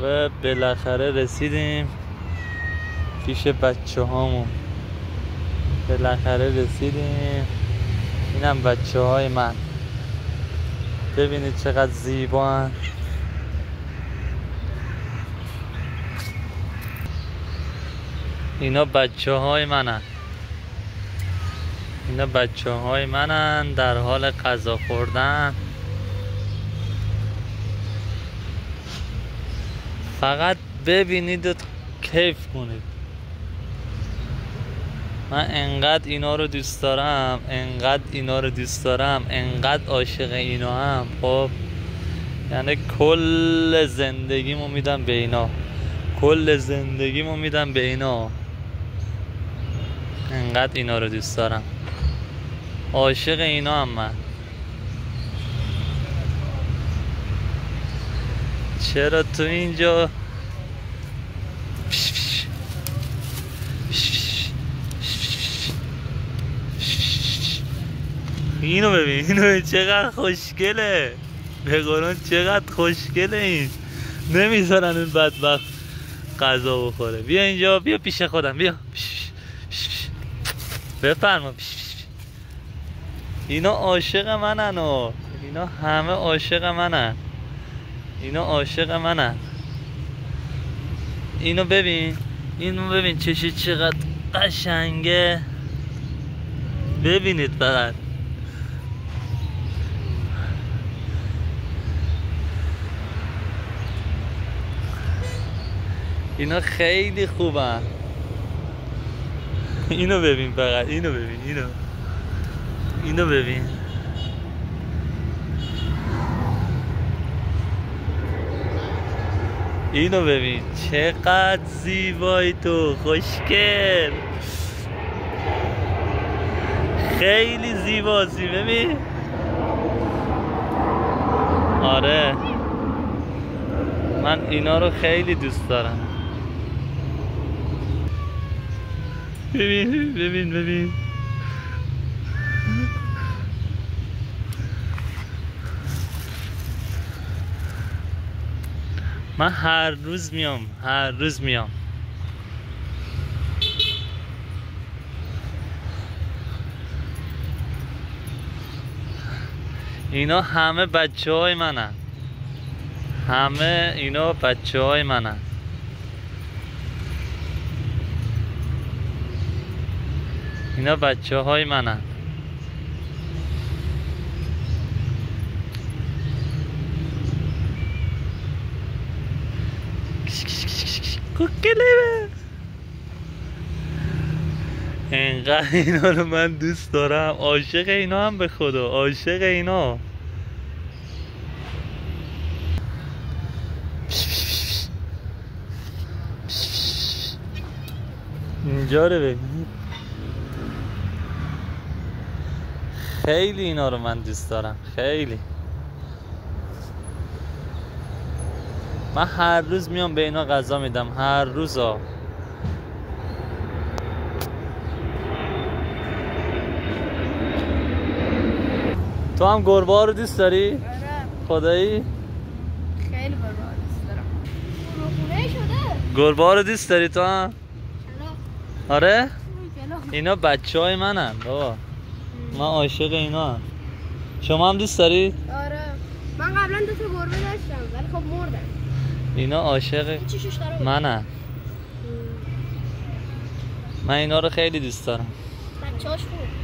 و بالاخره رسیدیم پیش بچه هامون. بالاخره رسیدیم. اینم بچه های من. ببینید چقدر زیبا هن. اینا بچه های منن. اینا بچه های منن در حال غذا خوردن. فقط ببینید و کیف کنید. من انقدر اینا رو دوست دارم، انقدر اینا رو دوست دارم، انقدر عاشق اینا هم. خب یعنی کل زندگیمو میدم به اینا، کل زندگیمو میدم به اینا. انقدر اینا رو دوست دارم، عاشق اینا هم من. چرا تو اینجا اینو ببین، اینو چقدر خوشگله، به قرآن چقدر خوشگله. این نمیذارن اون بدبخت غذا بخوره. بیا اینجا، بیا پیش خودم، بیا بفرما. اینا عاشق منن و اینا همه عاشق منن. اینا عاشق منن. اینو ببین، اینو ببین چشی چقدر قشنگه. ببینید فقط. اینا خیلی خوبن. اینو ببین فقط، اینو ببین، اینو ببین. اینو ببین چقدر زیبایی تو، خوشگل، خیلی زیباسی. ببین. آره من اینا رو خیلی دوست دارم. ببین ببین ببین. من هر روز میام، هر روز میام. اینا همه بچه های منن. همه اینا بچه های منن. اینا بچه های منن. کوکله. اینقدر اینا رو من دوست دارم، عاشق اینا هم به خدا، عاشق اینا. اینجا رو ببین. خیلی اینا رو من دوست دارم، خیلی. من هر روز میام به اینا غذا میدم، هر روز ها. تو هم گربه ها رو دوست داری؟ آره. خدایی؟ خیلی گربه ها دوست دارم. خونه شده. گربه ها رو دوست داری تو هم؟ چرا؟ آره؟ چرا؟ اینا بچه های منن بابا. من عاشق اینا هم. شما هم دوست داری؟ آره. من قبلا 2 تا گربه داشتم ولی خب مردن. اینا عاشق منن. من اینا رو خیلی دوست دارم. بچه‌هاش خوب.